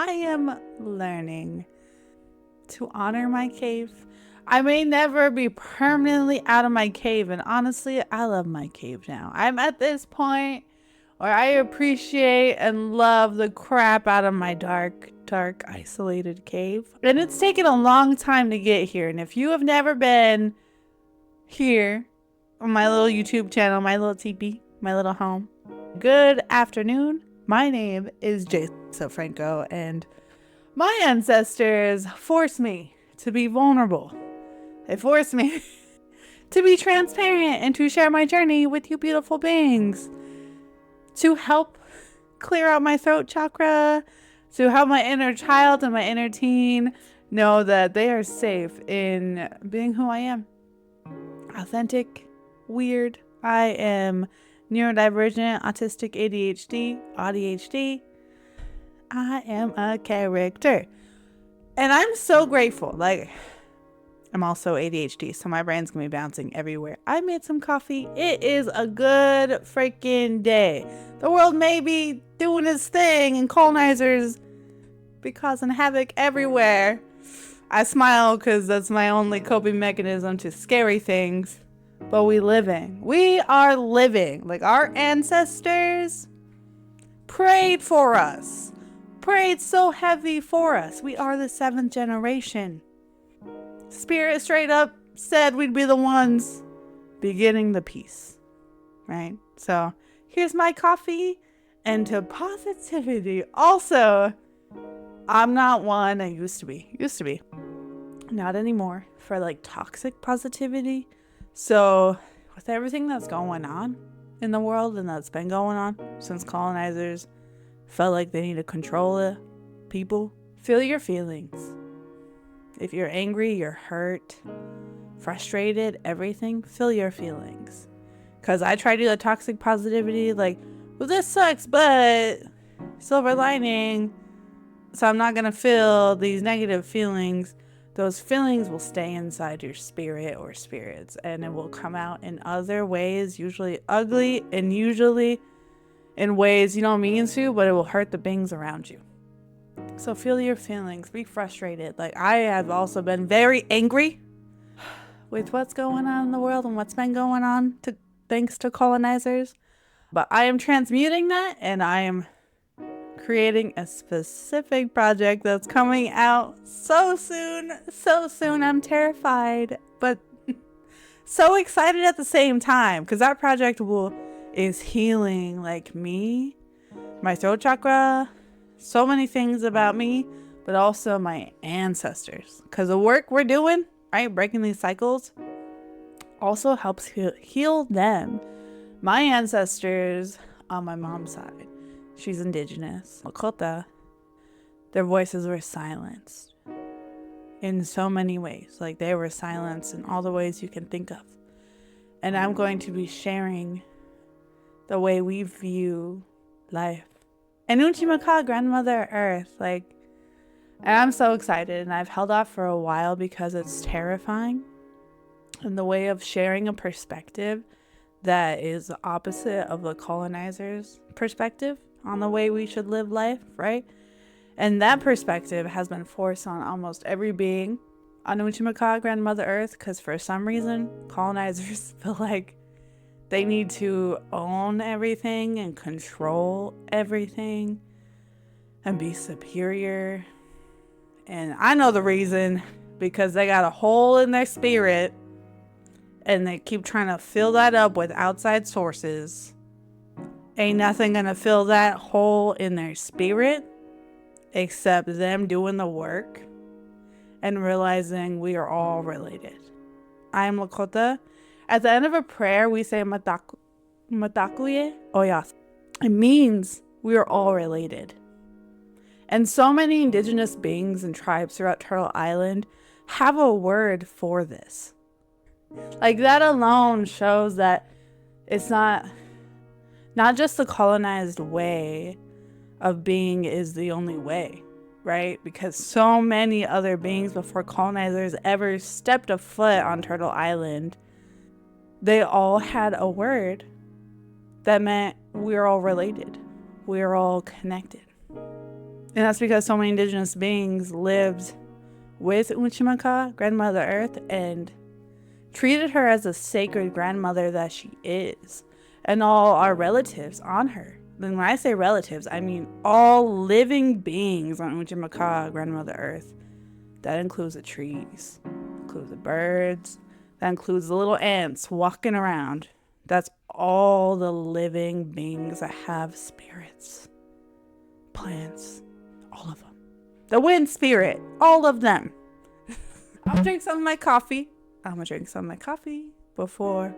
I am learning to honor my cave. I may never be permanently out of my cave, and honestly, I love my cave now. I'm at this point where I appreciate and love the crap out of my dark, isolated cave. And it's taken a long time to get here. And if you have never been here on my little YouTube channel, my little teepee, my little home, good afternoon. My name is Jason Franco, and my ancestors forced me to be vulnerable. They forced me to be transparent and to share my journey with you beautiful beings, to help clear out my throat chakra, to help my inner child and my inner teen know that they are safe in being who I am. Authentic, weird. I am neurodivergent, autistic, ADHD. I am a character. And I'm so grateful. Like, I'm also ADHD, so my brain's gonna be bouncing everywhere. I made some coffee. It is a good freaking day. The world may be doing its thing and colonizers be causing havoc everywhere. I smile because that's my only coping mechanism to scary things. But we are living. Like, our ancestors prayed for us. Prayed so heavy for us. We are the 7th generation. Spirit straight up said we'd be the ones beginning the peace, right? So here's my coffee, and to positivity. Also, I'm not one. I used to be, not anymore, for like toxic positivity. So with everything that's going on in the world and that's been going on since colonizers felt like they need to control the people, feel your feelings. If you're angry, you're hurt, frustrated, everything, feel your feelings. Because I try to do the toxic positivity, like, well, this sucks, but silver lining. So I'm not going to feel these negative feelings. Those feelings will stay inside your spirit or spirits, and it will come out in other ways, usually ugly, and usually in ways you don't mean to, but it will hurt the beings around you. So feel your feelings, be frustrated. Like, I have also been very angry with what's going on in the world and what's been going on thanks to colonizers. But I am transmuting that, and I am creating a specific project that's coming out so soon. I'm terrified, but so excited at the same time, because that project is healing, like, me, my throat chakra, so many things about me, but also my ancestors. Because the work we're doing, right, breaking these cycles, also helps heal them. My ancestors on my mom's side, she's indigenous, Lakota, their voices were silenced in so many ways. Like, they were silenced in all the ways you can think of. And I'm going to be sharing the way we view life. And Unchimaka, Grandmother Earth, like, and I'm so excited, and I've held off for a while because it's terrifying. And the way of sharing a perspective that is the opposite of the colonizers' perspective on the way we should live life, right? And that perspective has been forced on almost every being on Unchimaka, Grandmother Earth, because for some reason, colonizers feel like they need to own everything and control everything and be superior. And I know the reason, because they got a hole in their spirit and they keep trying to fill that up with outside sources. Ain't nothing gonna fill that hole in their spirit except them doing the work and realizing we are all related. I am Lakota. At the end of a prayer, we say Matakuye Oyas. It means we are all related. And so many indigenous beings and tribes throughout Turtle Island have a word for this. Like, that alone shows that it's not just the colonized way of being is the only way, right? Because so many other beings before colonizers ever stepped a foot on Turtle Island, they all had a word that meant we're all related. We're all connected. And that's because so many indigenous beings lived with Uchimaka, Grandmother Earth, and treated her as a sacred grandmother that she is, and all our relatives on her. And when I say relatives, I mean all living beings on Uchimaka, Grandmother Earth. That includes the trees, includes the birds, that includes the little ants walking around. That's all the living beings that have spirits. Plants, all of them. The wind spirit, all of them. I'll drink some of my coffee. I'm gonna drink some of my coffee before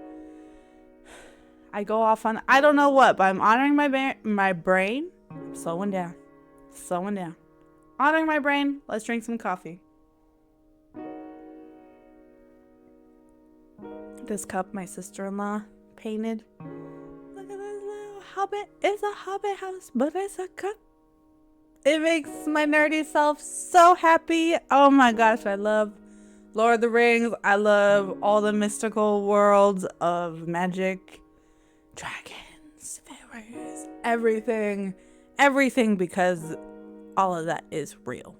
I go off on I don't know what, but I'm honoring my brain. I'm slowing down. Honoring my brain. Let's drink some coffee. This cup my sister-in-law painted. Look at this little hobbit. It's a hobbit house, but it's a cup. It makes my nerdy self so happy. Oh my gosh, I love Lord of the Rings. I love all the mystical worlds of magic, dragons, fairies, everything, because all of that is real.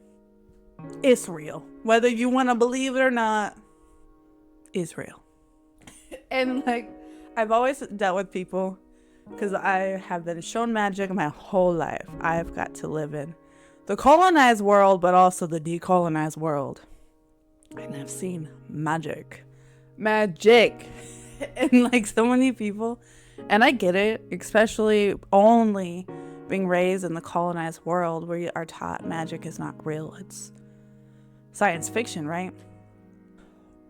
It's real. Whether you want to believe it or not, it's real. And like, I've always dealt with people because I have been shown magic my whole life. I've got to live in the colonized world, but also the decolonized world. And I've seen magic. And like so many people, and I get it, especially only being raised in the colonized world where you are taught magic is not real. It's science fiction, right?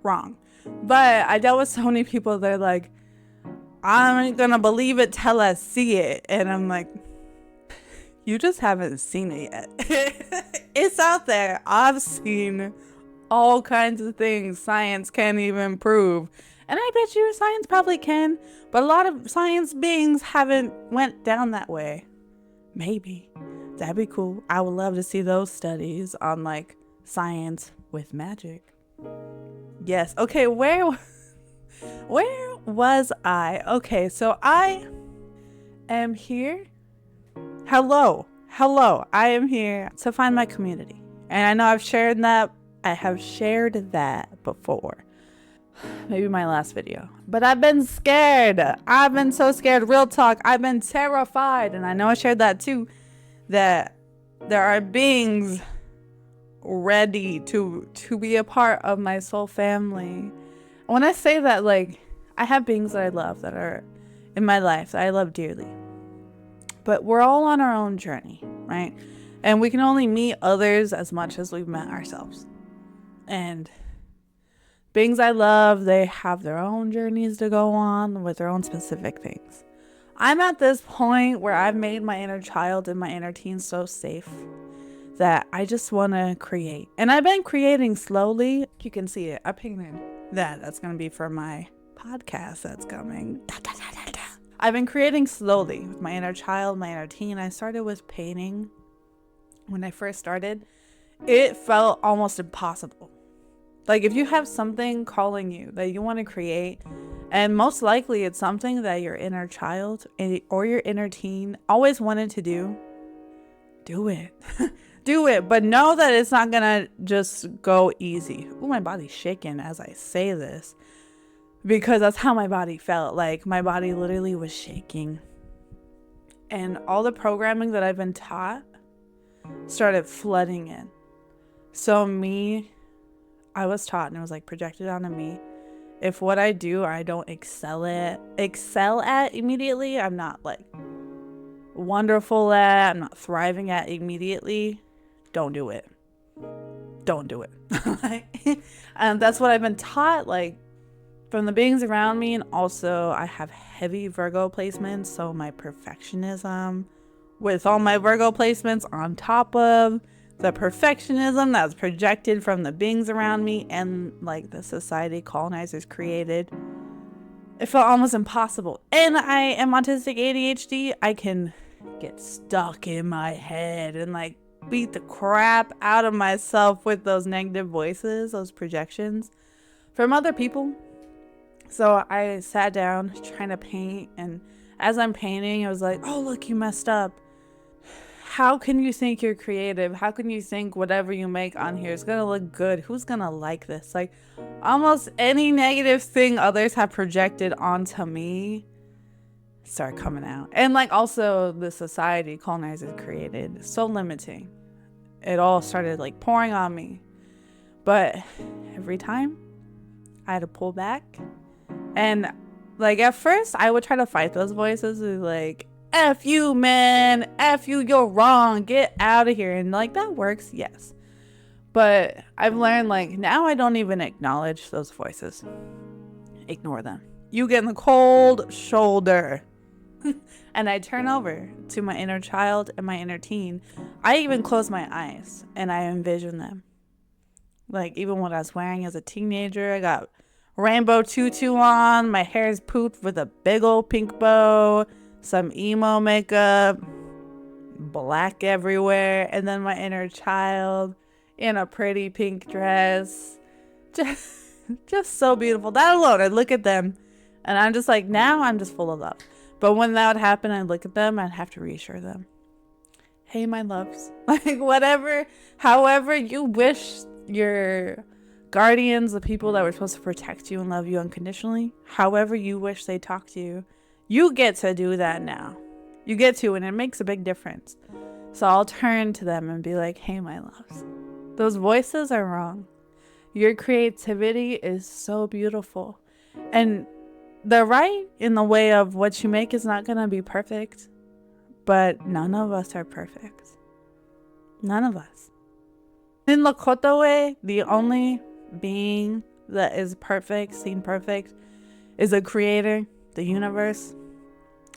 Wrong. But I dealt with so many people that are like, I'm gonna believe it till I see it. And I'm like, you just haven't seen it yet. It's out there. I've seen all kinds of things science can't even prove. And I bet you science probably can, but a lot of science beings haven't went down that way. Maybe. That'd be cool. I would love to see those studies on like science with magic. Yes. Okay, where was I? Okay, so I am here. Hello. I am here to find my community. And I know I have shared that before. Maybe my last video. But I've been scared. I've been so scared. Real talk. I've been terrified. And I know I shared that too. That there are beings ready to be a part of my soul family. When I say that, like, I have beings that I love that are in my life that I love dearly. But we're all on our own journey, right? And we can only meet others as much as we've met ourselves. And beings I love, they have their own journeys to go on with their own specific things. I'm at this point where I've made my inner child and my inner teen so safe that I just want to create. And I've been creating slowly. You can see it. I painted that. That's going to be for my podcast that's coming. I've been creating slowly with my inner child, my inner teen. I started with painting. When I first started, it felt almost impossible. Like if you have something calling you that you want to create, and most likely it's something that your inner child or your inner teen always wanted to do it. Do it, but know that it's not gonna just go easy. Ooh, my body's shaking as I say this because that's how my body felt. Like my body literally was shaking. And all the programming that I've been taught started flooding in. So I was taught, and it was like projected onto me. If what I do, I don't excel at immediately, I'm not like wonderful at, I'm not thriving at immediately, don't do it. And that's what I've been taught, like from the beings around me. And also I have heavy Virgo placements, so my perfectionism with all my Virgo placements on top of the perfectionism that's projected from the beings around me and like the society colonizers created, it felt almost impossible. And I am autistic ADHD. I can get stuck in my head and like beat the crap out of myself with those negative voices, those projections from other people. So I sat down trying to paint, and as I'm painting, I was like, oh, look, you messed up. how can you think you're creative? How can you think whatever you make on here is gonna look good? Who's gonna like this? Like, almost any negative thing others have projected onto me start coming out. And like also the society colonizers created, so limiting. It all started like pouring on me. But every time I had to pull back. And like at first I would try to fight those voices with like, F you, man, F you, you're wrong, get out of here. And like that works, yes. But I've learned like now I don't even acknowledge those voices. Ignore them. You get in the cold shoulder. And I turn over to my inner child and my inner teen. I even close my eyes and I envision them. Like even what I was wearing as a teenager, I got rainbow tutu on, my hair is poofed with a big old pink bow, some emo makeup, black everywhere, and then my inner child in a pretty pink dress. Just so beautiful. That alone, I look at them and I'm just like, now I'm just full of love. But when that would happen, I'd look at them, I'd have to reassure them. Hey, my loves. Like whatever, however you wish your guardians, the people that were supposed to protect you and love you unconditionally, however you wish they talk to you, you get to do that now. You get to, and it makes a big difference. So I'll turn to them and be like, hey, my loves, those voices are wrong. Your creativity is so beautiful. And they're right in the way of what you make is not going to be perfect. But none of us are perfect. None of us. In Lakota way, the only being that is perfect, seen perfect, is a creator, the universe.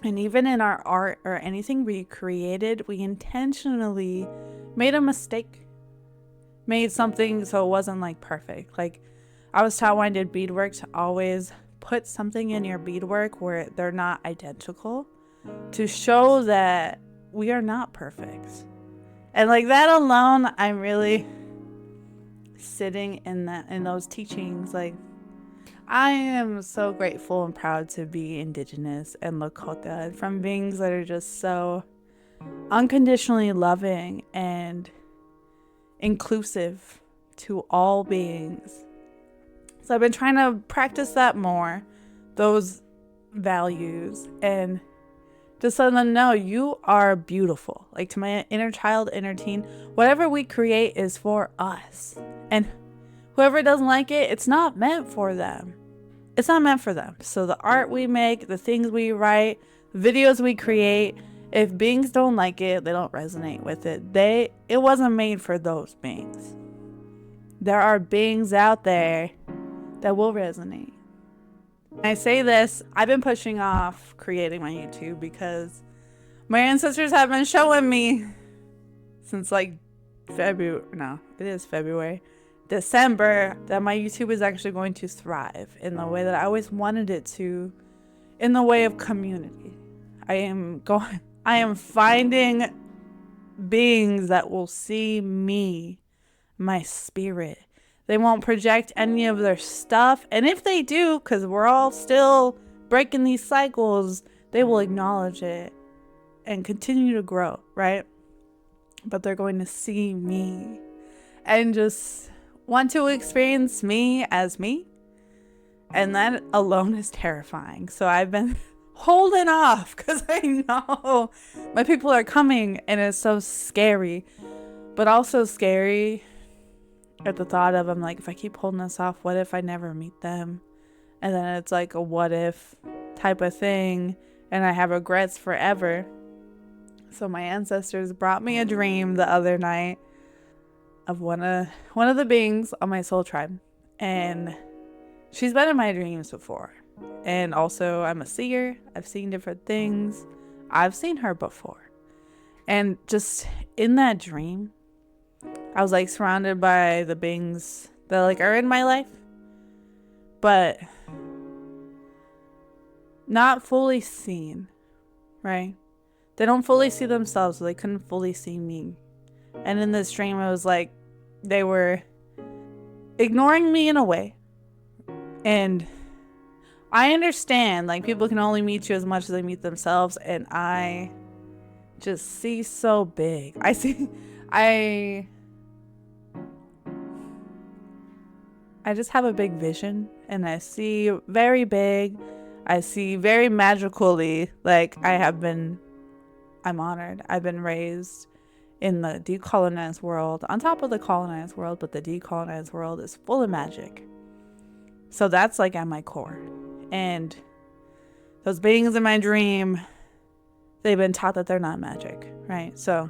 And even in our art or anything we created, we intentionally made a mistake. Made something so it wasn't like perfect. Like I was taught when I did beadwork to always put something in your beadwork where they're not identical to show that we are not perfect. And like that alone, I'm really sitting in those teachings. Like I am so grateful and proud to be Indigenous and Lakota, from beings that are just so unconditionally loving and inclusive to all beings. So I've been trying to practice that more, those values, and just let them know you are beautiful. Like to my inner child, inner teen, whatever we create is for us. And whoever doesn't like it, it's not meant for them. It's not meant for them. So the art we make, the things we write, videos we create, if beings don't like it, they don't resonate with it. It wasn't made for those beings. There are beings out there that will resonate. I say this, I've been pushing off creating my YouTube because my ancestors have been showing me since like February, December, that my YouTube is actually going to thrive in the way that I always wanted it to, in the way of community. I am finding beings that will see me, my spirit. They won't project any of their stuff. And if they do, because we're all still breaking these cycles, they will acknowledge it and continue to grow, right? But they're going to see me and just want to experience me as me. And that alone is terrifying. So I've been holding off because I know my people are coming and it's so scary. But also scary at the thought of, I'm like, if I keep holding this off, what if I never meet them? And then it's like a what if type of thing, and I have regrets forever. So my ancestors brought me a dream the other night of one of the beings on my soul tribe, and she's been in my dreams before. And also I'm a seer. I've seen different things. I've seen her before. And just in that dream, I was like surrounded by the beings that like are in my life, but not fully seen, right? They don't fully see themselves, so they couldn't fully see me. And in this dream, it was like they were ignoring me in a way. And I understand, like, people can only meet you as much as they meet themselves, and I just see so big. I just have a big vision, and I see very big. I see very magically, like I'm honored. I've been raised in the decolonized world, on top of the colonized world, but the decolonized world is full of magic. So that's like at my core. And those beings in my dream, they've been taught that they're not magic, right? So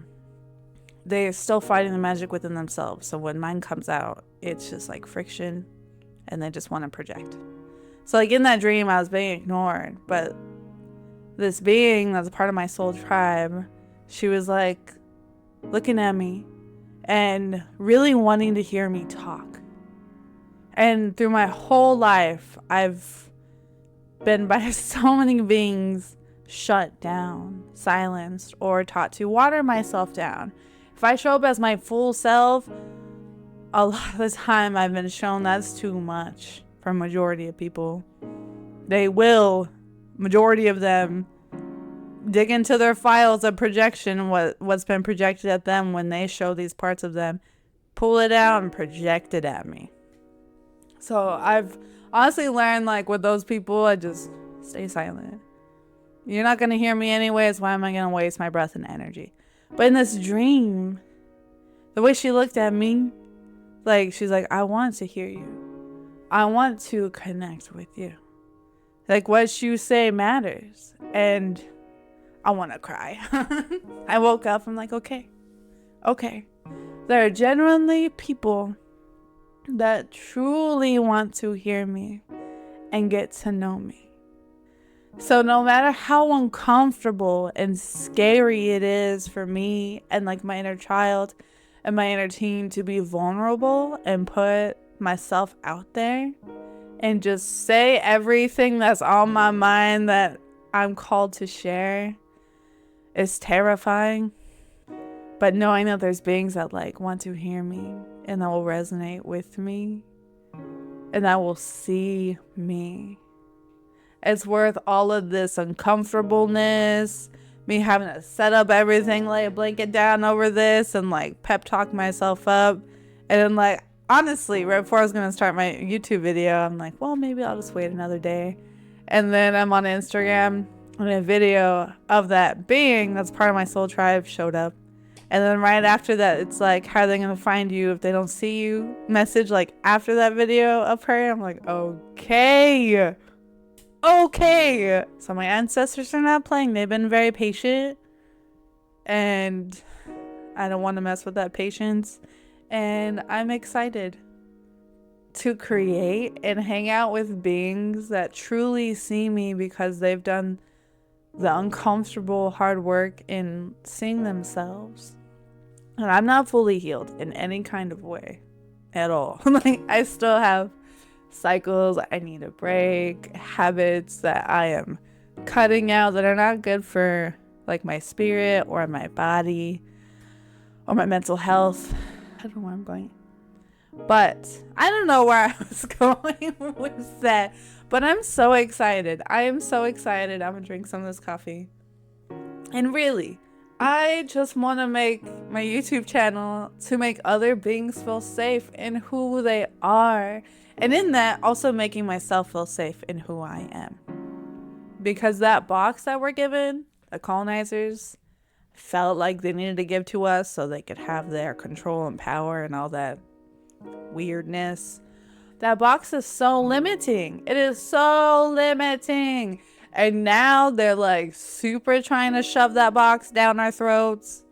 they're still fighting the magic within themselves. So when mine comes out, it's just like friction, and they just want to project. So like in that dream, I was being ignored, but this being that's a part of my soul tribe, she was like looking at me and really wanting to hear me talk. And through my whole life, I've been by so many beings shut down, silenced, or taught to water myself down. If I show up as my full self, a lot of the time I've been shown that's too much for majority of people. They will, majority of them, dig into their files of projection, what's been projected at them when they show these parts of them, pull it out and project it at me. So I've honestly learned, like, with those people, I just stay silent. You're not going to hear me anyways. Why am I going to waste my breath and energy? But in this dream, the way she looked at me, like, she's like, I want to hear you. I want to connect with you. Like, what you say matters. And I want to cry. I woke up. I'm like, okay. There are genuinely people that truly want to hear me and get to know me. So no matter how uncomfortable and scary it is for me and like my inner child and my inner teen to be vulnerable and put myself out there and just say everything that's on my mind that I'm called to share, is terrifying. But knowing that there's beings that like want to hear me and that will resonate with me and that will see me, it's worth all of this uncomfortableness, me having to set up everything, lay a blanket down over this and like pep talk myself up. And then like, honestly, right before I was going to start my YouTube video, I'm like, well, maybe I'll just wait another day. And then I'm on Instagram and a video of that being that's part of my soul tribe showed up. And then right after that, it's like, how are they going to find you if they don't see you? Message like after that video of her. I'm like, okay. So my ancestors are not playing. They've been very patient. And I don't want to mess with that patience. And I'm excited to create and hang out with beings that truly see me because they've done the uncomfortable hard work in seeing themselves. And I'm not fully healed in any kind of way at all. Like, I still have cycles I need a break, habits that I am cutting out that are not good for like my spirit or my body or my mental health. I don't know where I'm going. But I don't know where I was going with that. But I'm so excited. I am so excited. I'm going to drink some of this coffee. And really, I just want to make my YouTube channel to make other beings feel safe in who they are. And in that, also making myself feel safe in who I am. Because that box that we're given, the colonizers, felt like they needed to give to us so they could have their control and power and all that weirdness. That box is so limiting. It is so limiting. And now they're like super trying to shove that box down our throats.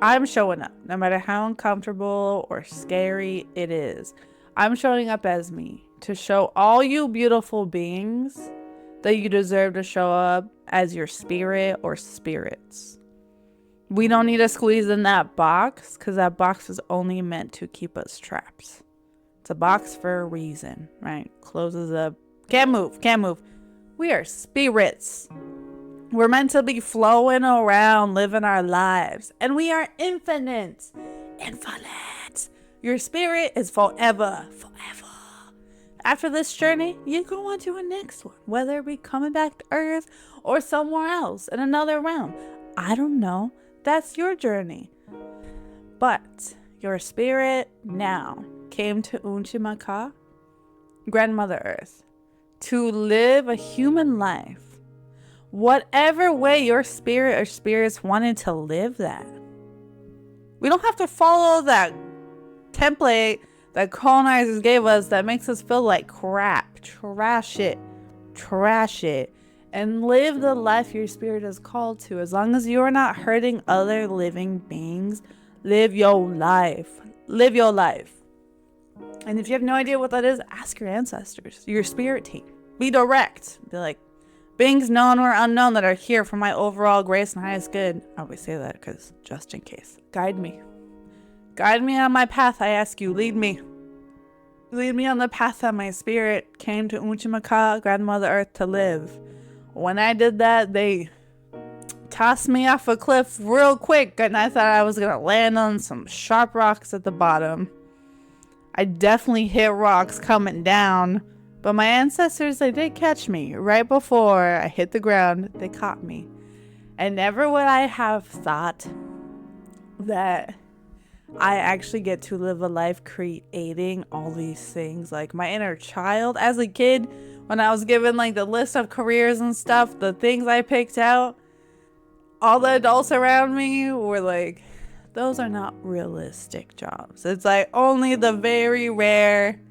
I'm showing up, no matter how uncomfortable or scary it is. I'm showing up as me to show all you beautiful beings that you deserve to show up as your spirit or spirits. We don't need to squeeze in that box because that box is only meant to keep us trapped. It's a box for a reason, right? Closes up. Can't move. We are spirits. We're meant to be flowing around, living our lives. And we are infinite. Your spirit is forever. After this journey, you go on to a next one. Whether it be coming back to Earth or somewhere else in another realm. I don't know. That's your journey. But your spirit now came to Unchimaka, Grandmother Earth, to live a human life. Whatever way your spirit or spirits wanted to live that. We don't have to follow that template that colonizers gave us that makes us feel like crap. Trash it, and live the life your spirit is called to. As long as you are not hurting other living beings, live your life. Live your life. And if you have no idea what that is, ask your ancestors, your spirit team. Be direct. Be like, beings known or unknown that are here for my overall grace and highest good. I always say that because just in case. Guide me. Guide me on my path, I ask you. Lead me. Lead me on the path that my spirit came to Unchimaka, Grandmother Earth, to live. When I did that, they tossed me off a cliff real quick, and I thought I was going to land on some sharp rocks at the bottom. I definitely hit rocks coming down, but my ancestors, they did catch me. Right before I hit the ground, they caught me. And never would I have thought that I actually get to live a life creating all these things. Like my inner child as a kid, when I was given like the list of careers and stuff, the things I picked out, all the adults around me were like, those are not realistic jobs. It's like only the very rare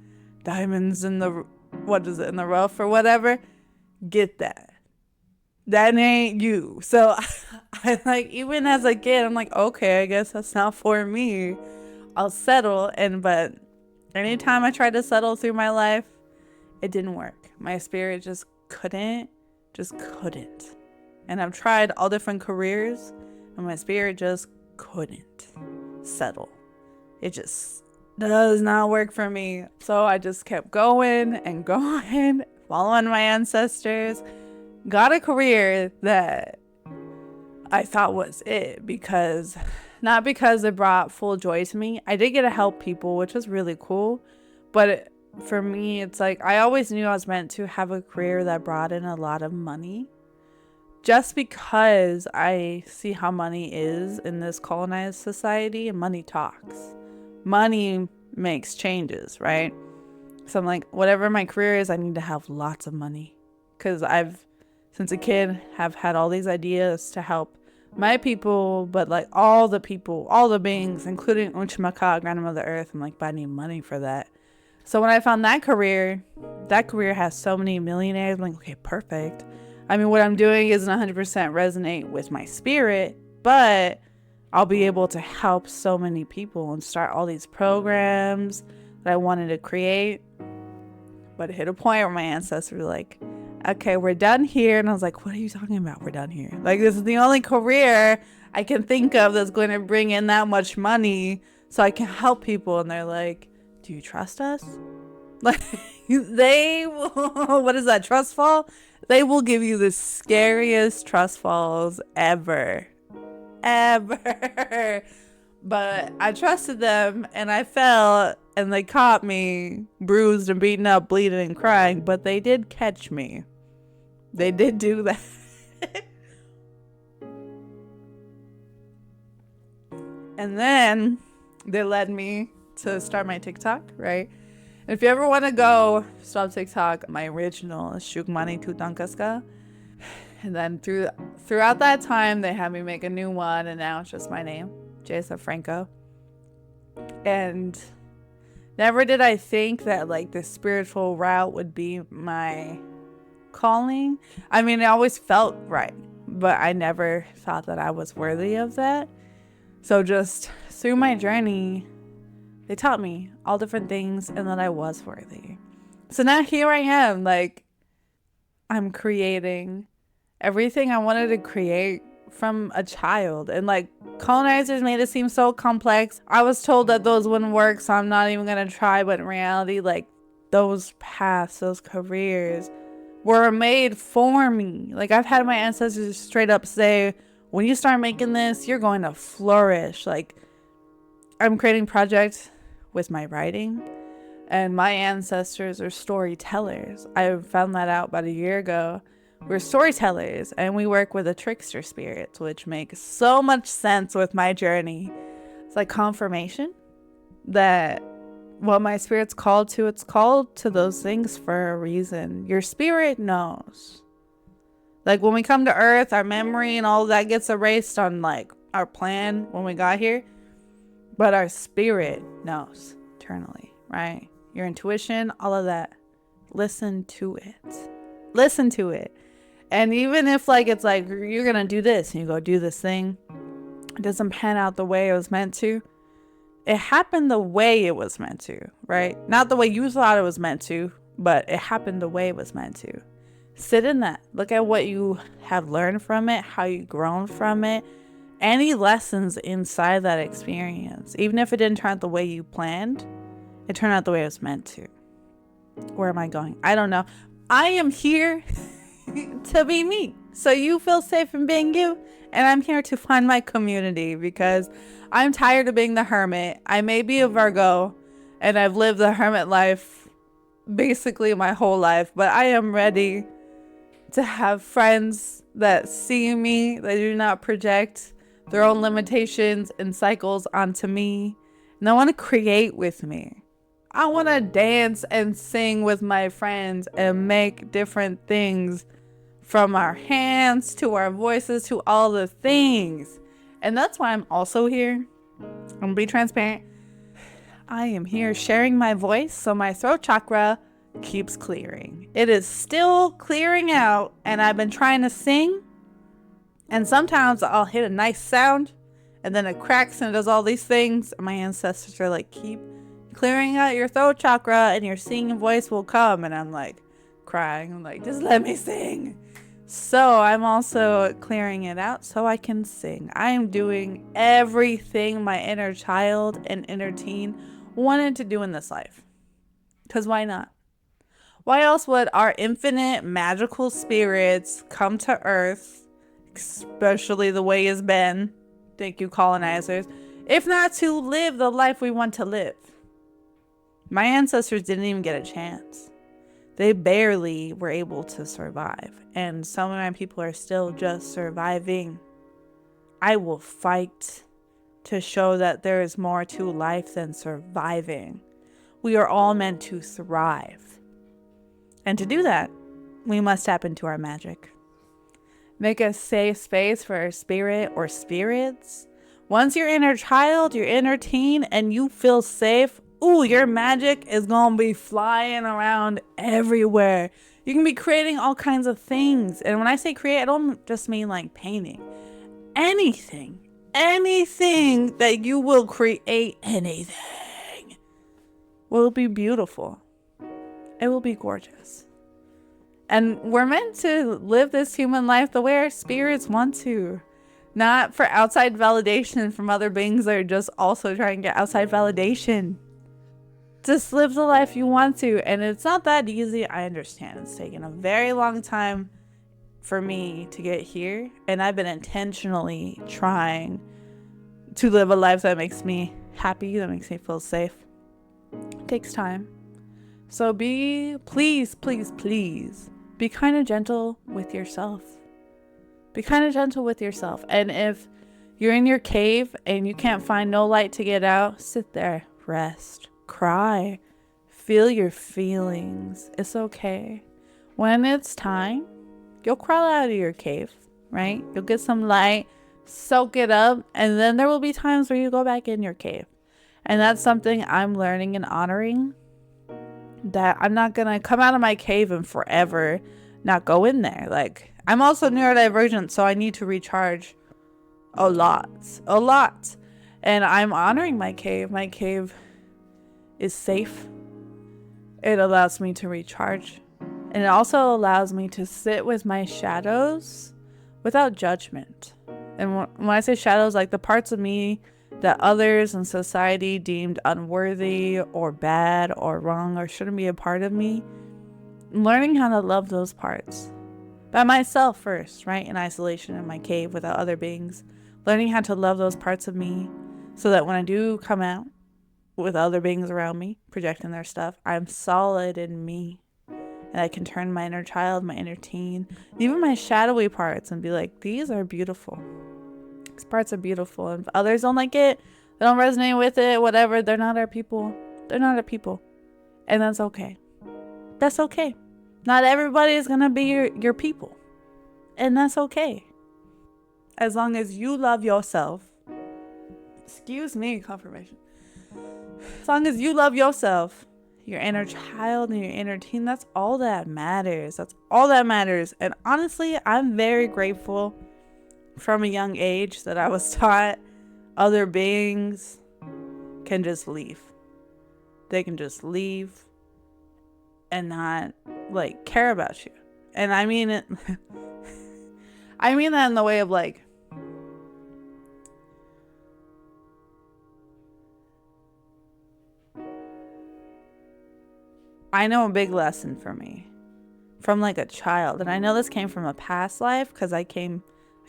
diamonds in the, in the rough or whatever, get that. That ain't you. So I like, even as a kid, I'm like, okay, I guess that's not for me. I'll settle. But anytime I tried to settle through my life, it didn't work. My spirit just couldn't. And I've tried all different careers, and my spirit just couldn't settle. It just does not work for me. So I just kept going and going, following my ancestors. Got a career that I thought was it, not because it brought full joy to me. I did get to help people, which was really cool. But for me, it's like I always knew I was meant to have a career that brought in a lot of money. Just because I see how money is in this colonized society, and money talks. Money makes changes, right? So I'm like, whatever my career is, I need to have lots of money. Because I've, since a kid, have had all these ideas to help my people, but like all the people, all the beings, including Unchimaka, Grandmother Earth, I'm like, but I need money for that. So when I found that career has so many millionaires. I'm like, okay, perfect. I mean, what I'm doing isn't 100% resonate with my spirit, but I'll be able to help so many people and start all these programs that I wanted to create. But it hit a point where my ancestors were like, okay, we're done here. And I was like, what are you talking about? We're done here. Like, this is the only career I can think of that's going to bring in that much money so I can help people. And they're like, do you trust us? Like, they will, what is that, trust fall? They will give you the scariest trust falls ever. But I trusted them, and I fell, and they caught me bruised and beaten up, bleeding and crying, but they did catch me. They did do that. And then they led me to start my TikTok, right? And if you ever want to go stop TikTok, my original is Shukmani Tutankaska. And then throughout that time, they had me make a new one, and now it's just my name, Jason Franco. And never did I think that like the spiritual route would be my calling. I mean, it always felt right, but I never thought that I was worthy of that. So just through my journey, they taught me all different things and that I was worthy. So now here I am, like, I'm creating everything I wanted to create from a child. And like, colonizers made it seem so complex. I was told that those wouldn't work, so I'm not even gonna try. But in reality, like, those paths, those careers were made for me. Like, I've had my ancestors straight up say, when you start making this, you're going to flourish. Like, I'm creating projects with my writing, and my ancestors are storytellers. I found that out about a year ago We're storytellers, and we work with the trickster spirits, which makes so much sense with my journey. It's like confirmation that what my spirit's called to, it's called to those things for a reason. Your spirit knows. Like when we come to Earth, our memory and all of that gets erased on like our plan when we got here. But our spirit knows eternally, right? Your intuition, all of that. Listen to it. Listen to it. And even if like it's like you're gonna do this and you go do this thing, it doesn't pan out the way it was meant to. It happened the way it was meant to, right? Not the way you thought it was meant to, but it happened the way it was meant to. Sit in that. Look at what you have learned from it, how you've grown from it, any lessons inside that experience. Even if it didn't turn out the way you planned, it turned out the way it was meant to. Where am I going? I don't know. I am here to be me. So you feel safe in being you. And I'm here to find my community because I'm tired of being the hermit. I may be a Virgo and I've lived the hermit life basically my whole life, but I am ready to have friends that see me, that do not project their own limitations and cycles onto me. And I want to create with me. I want to dance and sing with my friends and make different things, from our hands to our voices to all the things. And that's why I'm also here. I'm gonna be transparent. I am here sharing my voice so my throat chakra keeps clearing. It is still clearing out, and I've been trying to sing, and sometimes I'll hit a nice sound and then it cracks and it does all these things. My ancestors are like, keep clearing out your throat chakra and your singing voice will come. And I'm like crying. I'm like, just let me sing. So I'm also clearing it out so I can sing. I am doing everything my inner child and inner teen wanted to do in this life. Because why not? Why else would our infinite magical spirits come to Earth, especially the way it's been, thank you colonizers, if not to live the life we want to live? My ancestors didn't even get a chance. They barely were able to survive. And some of my people are still just surviving. I will fight to show that there is more to life than surviving. We are all meant to thrive. And to do that, we must tap into our magic. Make a safe space for our spirit or spirits. Once your inner child, your inner teen, and you feel safe, ooh, your magic is gonna be flying around everywhere. You can be creating all kinds of things. And when I say create, I don't just mean like painting. Anything that you will create, anything will be beautiful. It will be gorgeous. And we're meant to live this human life the way our spirits want to. Not for outside validation from other beings that are just also trying to get outside validation. Just live the life you want to. And it's not that easy. I understand. It's taken a very long time for me to get here. And I've been intentionally trying to live a life that makes me happy, that makes me feel safe. It takes time. So please, be kind of gentle with yourself. Be kind of gentle with yourself. And if you're in your cave and you can't find no light to get out, sit there, rest, cry, feel your feelings. It's okay. When it's time, you'll crawl out of your cave, right? You'll get some light, soak it up, and then there will be times where you go back in your cave. And that's something I'm learning and honoring. That I'm not gonna come out of my cave and forever not go in there. Like, I'm also neurodivergent, so I need to recharge a lot. And I'm honoring my cave. My cave is safe. It allows me to recharge. And it also allows me to sit with my shadows without judgment. And when I say shadows, like the parts of me that others in society deemed unworthy or bad or wrong or shouldn't be a part of me, learning how to love those parts by myself first, right? In isolation in my cave without other beings, learning how to love those parts of me so that when I do come out with other beings around me projecting their stuff, I'm solid in me And I can turn my inner child, my inner teen, even my shadowy parts and be like, these are beautiful. These parts are beautiful. And if others don't like it, they don't resonate with it, whatever, they're not our people. They're not our people. And that's okay. That's okay. Not everybody is going to be your people. And that's okay. As long as you love yourself. Excuse me, confirmation. As long as you love yourself, your inner child and your inner teen, that's all that matters. That's all that matters. And honestly, I'm very grateful from a young age that I was taught other beings can just leave. They can just leave and not like care about you. And I mean it I mean that in the way of like, I know a big lesson for me from like a child. And I know this came from a past life because I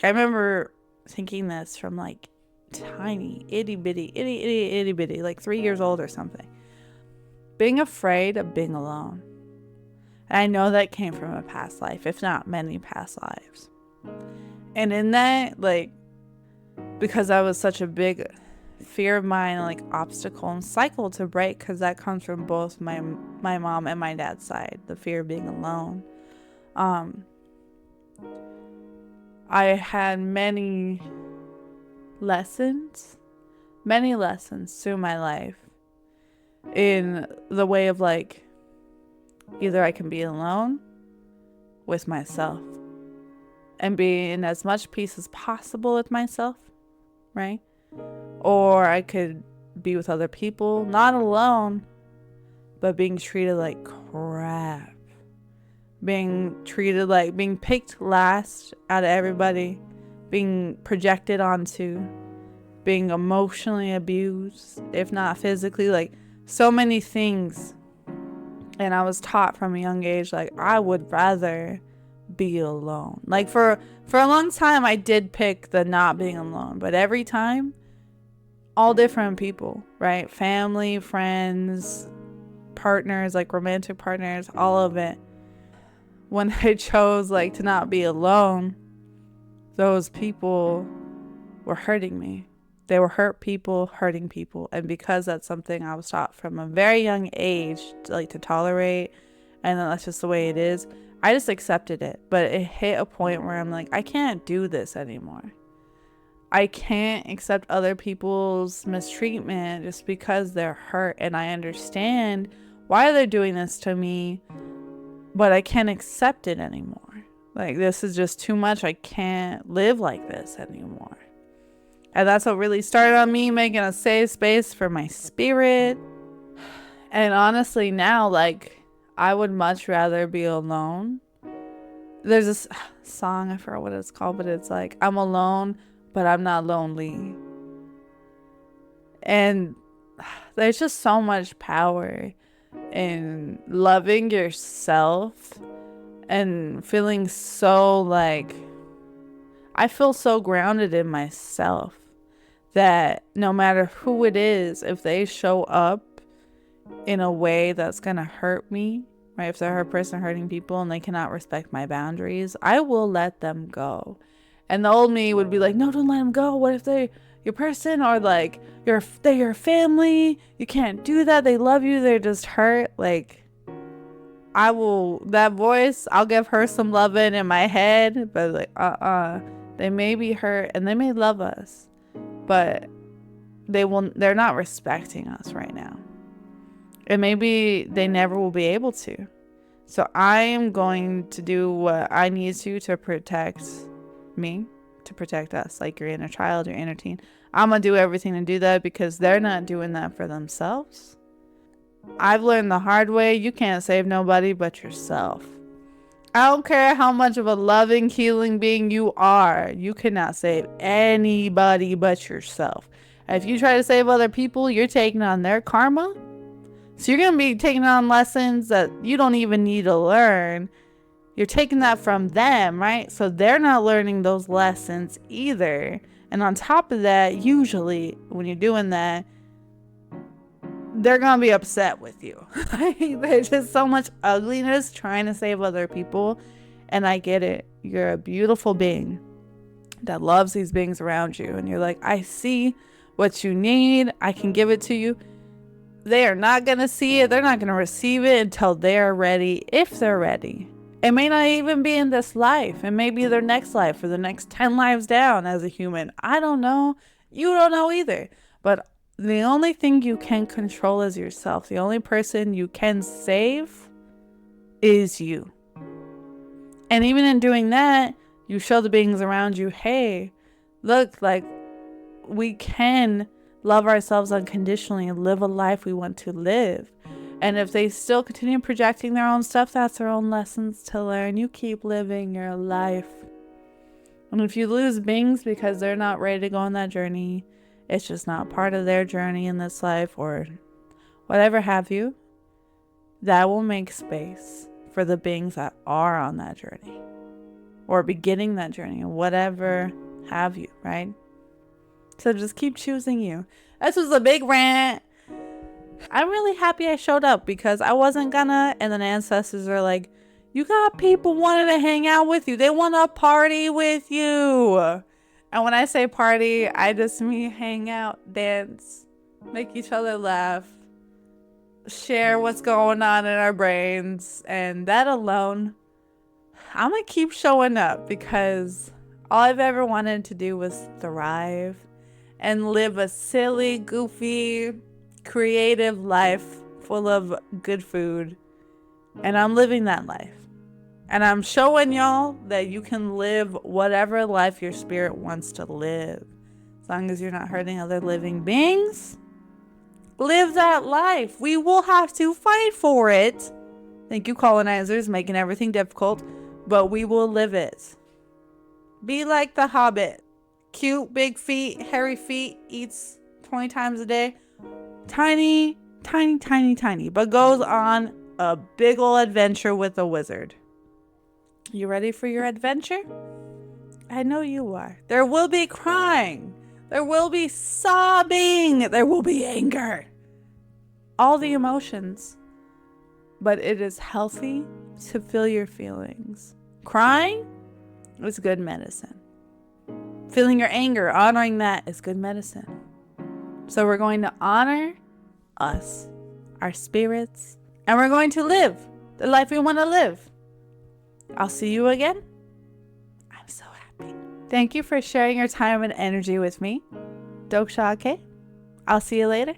remember thinking this from like tiny, itty bitty, like 3 years old or something. Being afraid of being alone. And I know that came from a past life, if not many past lives. And in that, like, because that was such a big fear of mine, like obstacle and cycle to break, because that comes from both my mom and my dad's side, the fear of being alone. I had many lessons through my life in the way of like, either I can be alone with myself and be in as much peace as possible with myself, right? Or I could be with other people, not alone, but being treated like crap. Being treated like being picked last out of everybody, being projected onto, being emotionally abused, if not physically, like so many things. And I was taught from a young age, like, I would rather be alone. Like for a long time, I did pick the not being alone, but every time, all different people, right? Family, friends, partners, like romantic partners, all of it. When I chose like to not be alone, those people were hurting me. They were hurting people. And because that's something I was taught from a very young age, to tolerate, and that's just the way it is, I just accepted it. But it hit a point where I'm like, I can't do this anymore. I can't accept other people's mistreatment just because they're hurt. And I understand why they're doing this to me, but I can't accept it anymore. Like, this is just too much. I can't live like this anymore. And that's what really started on me making a safe space for my spirit. And honestly, now, like, I would much rather be alone. There's this song, I forgot what it's called, but it's like, I'm alone, but I'm not lonely. And there's just so much power in loving yourself and feeling so like, I feel so grounded in myself that no matter who it is, if they show up in a way that's gonna hurt me, right? If they're a person hurting people and they cannot respect my boundaries, I will let them go. And the old me would be like, no, don't let them go. What if they're your person, or like they're your family? You can't do that. They love you. They're just hurt. Like, that voice, I'll give her some loving in my head, but like, they may be hurt and they may love us, but they're not respecting us right now. And maybe they never will be able to. So I am going to do what I need to protect me, to protect us, like your inner child, your inner teen. I'm going to do everything to do that because they're not doing that for themselves. I've learned the hard way, you can't save nobody but yourself. I don't care how much of a loving, healing being you are. You cannot save anybody but yourself. And if you try to save other people, you're taking on their karma. So you're going to be taking on lessons that you don't even need to learn. You're taking that from them, right? So they're not learning those lessons either. And on top of that, usually when you're doing that, they're gonna be upset with you. There's just so much ugliness trying to save other people. And I get it. You're a beautiful being that loves these beings around you. And you're like, I see what you need. I can give it to you. They are not going to see it. They're not going to receive it until they're ready, if they're ready. It may not even be in this life. It may be their next life or the next 10 lives down as a human. I don't know. You don't know either. But the only thing you can control is yourself. The only person you can save is you. And even in doing that, you show the beings around you, hey, look, like, we can love ourselves unconditionally and live a life we want to live. And if they still continue projecting their own stuff, that's their own lessons to learn. You keep living your life. And if you lose beings because they're not ready to go on that journey, it's just not part of their journey in this life or whatever have you, that will make space for the beings that are on that journey or beginning that journey or whatever have you, right? So just keep choosing you. This was a big rant. I'm really happy I showed up because I wasn't gonna, and then ancestors are like, you got people wanting to hang out with you. They want to party with you. And when I say party, I just mean hang out, dance, make each other laugh, share what's going on in our brains. And that alone, I'm gonna keep showing up because all I've ever wanted to do was thrive and live a silly, goofy, creative life full of good food. And I'm living that life. And I'm showing y'all that you can live whatever life your spirit wants to live. As long as you're not hurting other living beings, live that life. We will have to fight for it. Thank you, colonizers, making everything difficult. But we will live it. Be like the Hobbit. Cute, big feet, hairy feet, eats 20 times a day. Tiny, tiny, tiny, tiny. But goes on a big ol' adventure with a wizard. You ready for your adventure? I know you are. There will be crying. There will be sobbing. There will be anger. All the emotions. But it is healthy to feel your feelings. Crying is good medicine. Feeling your anger, honoring that is good medicine. So we're going to honor us, our spirits, and we're going to live the life we want to live. I'll see you again. I'm so happy. Thank you for sharing your time and energy with me. Dope Shake. I'll see you later.